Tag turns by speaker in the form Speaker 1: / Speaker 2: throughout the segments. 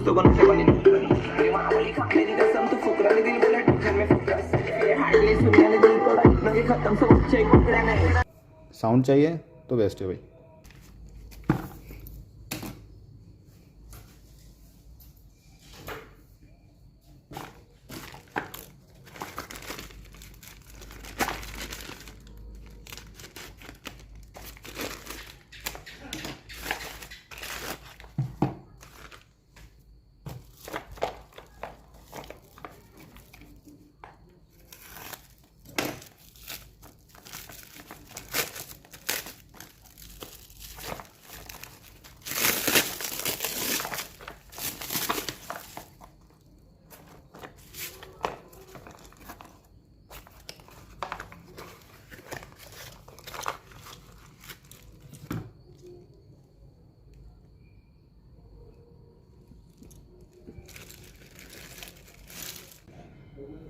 Speaker 1: तो बनते बनी मेरी माँ बोली खा मेरी कसम तू फुकरा ने दिल बोला घर में फोकस ये हार्डली सुनिया ने दिल तोड़ा इतना कि खत्म सोच चेक पकड़ा नहीं।
Speaker 2: साउंड चाहिए तो बेस्ट है भाई।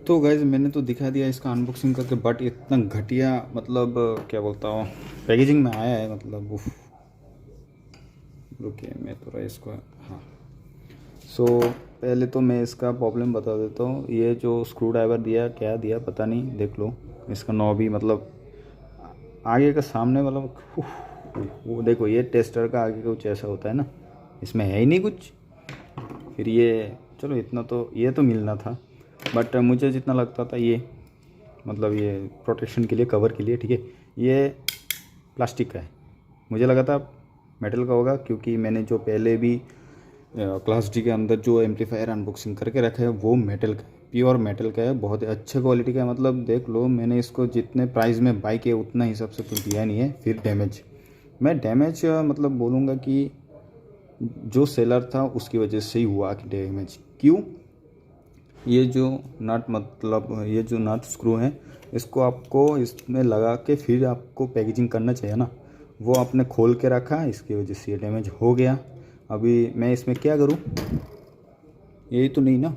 Speaker 2: तो गाइज मैंने तो दिखा दिया इसका अनबॉक्सिंग करके, बट इतना घटिया मतलब क्या बोलता हूँ पैकेजिंग में आया है, मतलब उफ। रुकिए मैं थोड़ा इसको, हाँ। सो पहले तो मैं इसका प्रॉब्लम बता देता हूँ। ये जो स्क्रू ड्राइवर दिया क्या दिया पता नहीं, देख लो इसका नॉब भी मतलब आगे का सामने मतलब वो देखो, ये टेस्टर का आगे कुछ ऐसा होता है ना, इसमें है ही नहीं कुछ। फिर ये चलो इतना तो ये तो मिलना था, बट मुझे जितना लगता था ये मतलब ये प्रोटेक्शन के लिए, कवर के लिए, ठीक है, ये प्लास्टिक का है। मुझे लगा था मेटल का होगा, क्योंकि मैंने जो पहले भी क्लास डी के अंदर जो एम्पलीफायर अनबॉक्सिंग करके रखा है वो मेटल का, प्योर मेटल का है, बहुत अच्छे क्वालिटी का है। मतलब देख लो मैंने इसको जितने प्राइस में बाई किया उतना हिसाब से तो दिया नहीं है। फिर डैमेज, मैं डैमेज मतलब बोलूँगा कि जो सेलर था उसकी वजह से ही हुआ कि डैमेज। क्यों? ये जो नट मतलब ये जो नट स्क्रू है इसको आपको इसमें लगा के फिर आपको पैकेजिंग करना चाहिए ना, वो आपने खोल के रखा, इसकी वजह से ये डैमेज हो गया। अभी मैं इसमें क्या करूं, यही तो नहीं ना।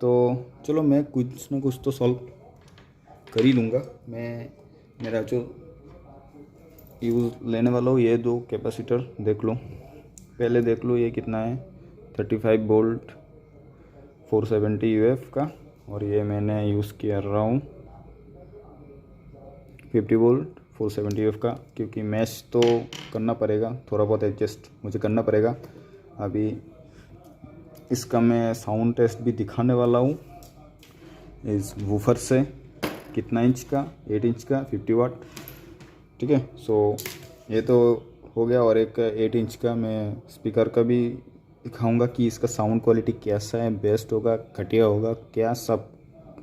Speaker 2: तो चलो मैं कुछ ना कुछ तो सॉल्व कर ही लूँगा। मैं मेरा जो यूज़ लेने वाला हूँ ये दो कैपेसिटर देख लो, पहले देख लो ये कितना है, 35 वोल्ट 470 यूएफ का, और ये मैंने यूज़ किया रहा हूँ 50 वोल्ट 470 यूएफ का, क्योंकि मैच तो करना पड़ेगा, थोड़ा बहुत एडजस्ट मुझे करना पड़ेगा। अभी इसका मैं साउंड टेस्ट भी दिखाने वाला हूँ इस वूफर से, कितना इंच का, 8 इंच का 50 वाट, ठीक है। सो ये तो हो गया, और एक 8 इंच का मैं स्पीकर का भी दिखाऊंगा कि इसका साउंड क्वालिटी कैसा है, बेस्ट होगा घटिया होगा क्या, सब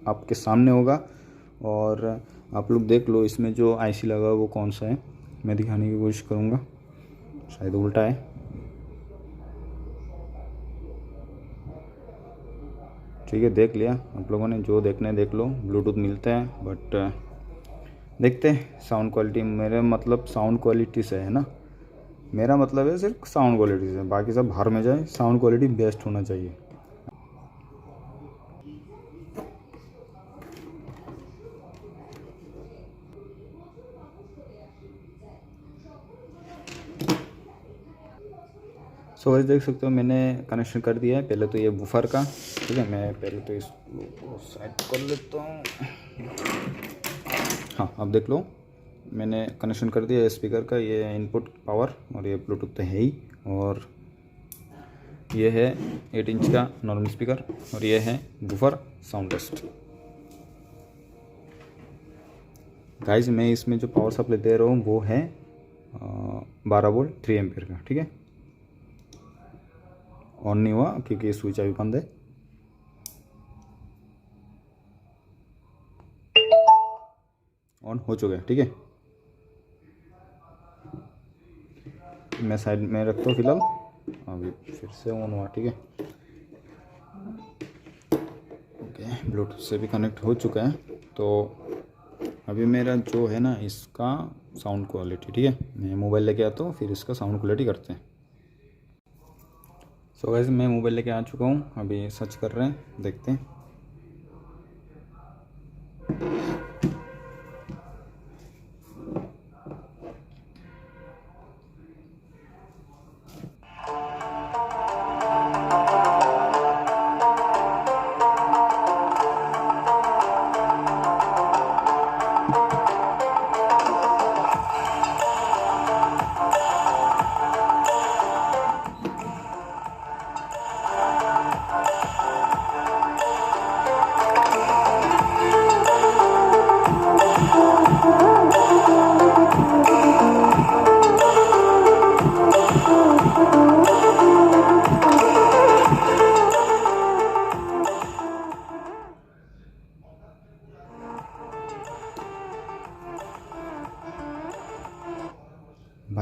Speaker 2: आपके सामने होगा। और आप लोग देख लो इसमें जो आईसी लगा वो कौन सा है, मैं दिखाने की कोशिश करूंगा, शायद उल्टा है। ठीक है, देख लिया आप लोगों ने, जो देखना है देख लो। ब्लूटूथ मिलता है, बट देखते हैं साउंड क्वालिटी, मेरे मतलब साउंड क्वालिटी से है ना, मेरा मतलब है सिर्फ साउंड क्वालिटी से, बाकी सब बाहर में जाए, साउंड क्वालिटी बेस्ट होना चाहिए। सो गाइस देख सकते हो मैंने कनेक्शन कर दिया है। पहले तो ये वूफर का, ठीक है, मैं पहले तो इसको साइड कर लेता हूँ। हाँ अब देख लो मैंने कनेक्शन कर दिया है स्पीकर का, ये इनपुट पावर, और ये ब्लूटूथ तो है ही, और ये है 8 इंच का नॉर्मल स्पीकर, और ये है वूफर साउंड टेस्ट। गाइस मैं इसमें जो पावर सप्लाई दे रहा हूँ वो है 12 वोल्ट 3 एम्पियर का, ठीक है। ऑन नहीं हुआ क्योंकि स्विच अभी बंद है। ऑन हो चुका है, ठीक है। मैं साइड में रखता हूँ फिलहाल, अभी फिर से ऑन हुआ, ठीक है। ओके, ब्लूटूथ से भी कनेक्ट हो चुका है। तो अभी मेरा जो है ना इसका साउंड क्वालिटी, ठीक है, मैं मोबाइल लेके आता हूँ फिर इसका साउंड क्वालिटी करते हैं। सो गाइस मैं मोबाइल लेके आ चुका हूँ, अभी सर्च कर रहे हैं, देखते हैं।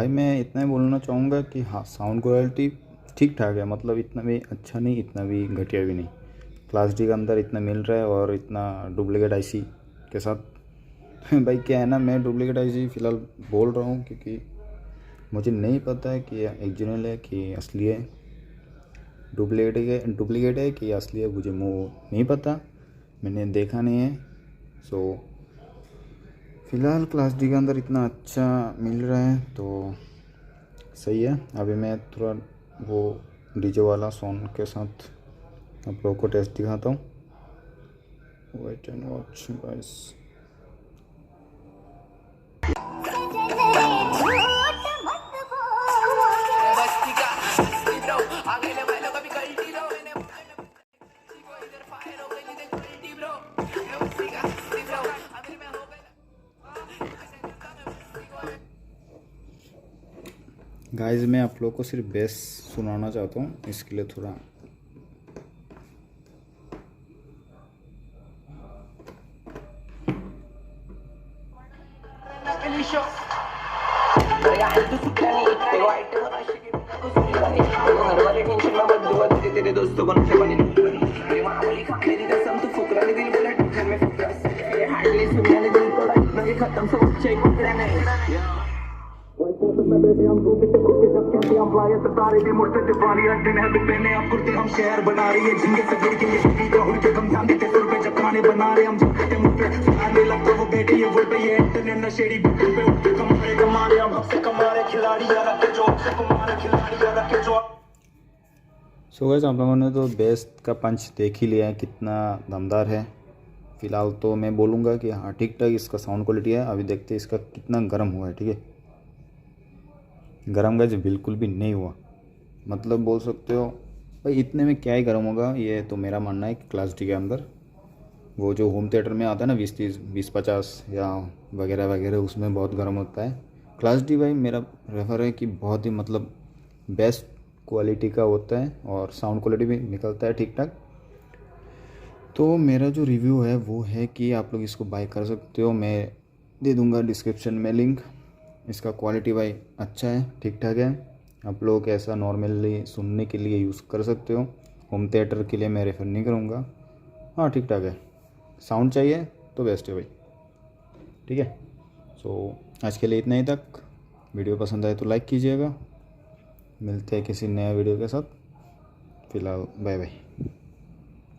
Speaker 2: भाई मैं इतना ही बोलना चाहूँगा कि हाँ साउंड क्वालिटी ठीक ठाक है, मतलब इतना भी अच्छा नहीं इतना भी घटिया भी नहीं। क्लास डी के अंदर इतना मिल रहा है और इतना डुप्लीकेट आईसी के साथ भाई क्या है ना, मैं डुप्लीकेट आईसी फ़िलहाल बोल रहा हूँ क्योंकि मुझे नहीं पता है कि ओरिजिनल है कि असली है, डुप्लीकेट है कि असली है, मुझे नहीं पता, मैंने देखा नहीं है। सो फ़िलहाल क्लास डी के अंदर इतना अच्छा मिल रहा है तो सही है। अभी मैं थोड़ा वो डीजे वाला सॉन्ग के साथ आप लोगों को टेस्ट दिखाता हूँ। Wait and watch guys. Guys मैं आप लोगों को सिर्फ बेस सुनाना चाहता हूँ, इसके लिए थोड़ा
Speaker 1: तेरे दोस्तों को नशे बनी मेरी माँ बोली खा मेरी कसम तू फुकरा ने दिल बोला घर में फुकरा ये हार्डली सुनिया ने दिल तोड़ा इतना के खत्म सब चेक पकड़ा नहीं तारे भी मुड़ते दिवाली दिन है पहने अब कुर्ते हम शहर बना रही है झिंगे से गिर के राहुल के कम ध्यान देते सुर पे जब बना रहे हम झपकते मुंह पे आने लगता वो बेटे ये वो पे ये इंटरनेट नशेड़ी बिल्कुल पे उठ के कमा रहे हम हक से कमा रहे खिलाड़ी यार के जो से कुमार खिलाड़ी यार के जो।
Speaker 2: सो गाइस आप लोगों ने तो बेस्ट का पंच देख ही लिया है कितना दमदार है। फ़िलहाल तो मैं बोलूँगा कि हाँ ठीक ठाक इसका साउंड क्वालिटी है। अभी देखते हैं इसका कितना गर्म हुआ है। ठीक है, गर्म गाइस बिल्कुल भी नहीं हुआ, मतलब बोल सकते हो भाई इतने में क्या ही गर्म होगा। ये तो मेरा मानना है कि क्लास डी के अंदर वो जो होम थिएटर में आता है ना 20-30 20-50 या वगैरह वगैरह उसमें बहुत गर्म होता है। क्लास डी भाई मेरा रेफर है कि बहुत ही मतलब बेस्ट क्वालिटी का होता है और साउंड क्वालिटी भी निकलता है ठीक ठाक। तो मेरा जो रिव्यू है वो है कि आप लोग इसको बाय कर सकते हो, मैं दे दूंगा डिस्क्रिप्शन में लिंक। इसका क्वालिटी भाई अच्छा है, ठीक ठाक है, आप लोग ऐसा नॉर्मली सुनने के लिए यूज़ कर सकते हो। होम थिएटर के लिए मैं रेफ़र नहीं करूँगा। हाँ ठीक ठाक है, साउंड चाहिए तो बेस्ट है भाई। ठीक है, सो आज के लिए इतना ही तक। वीडियो पसंद आए तो लाइक कीजिएगा। मिलते हैं किसी नए वीडियो के साथ। फ़िलहाल बाय बाय।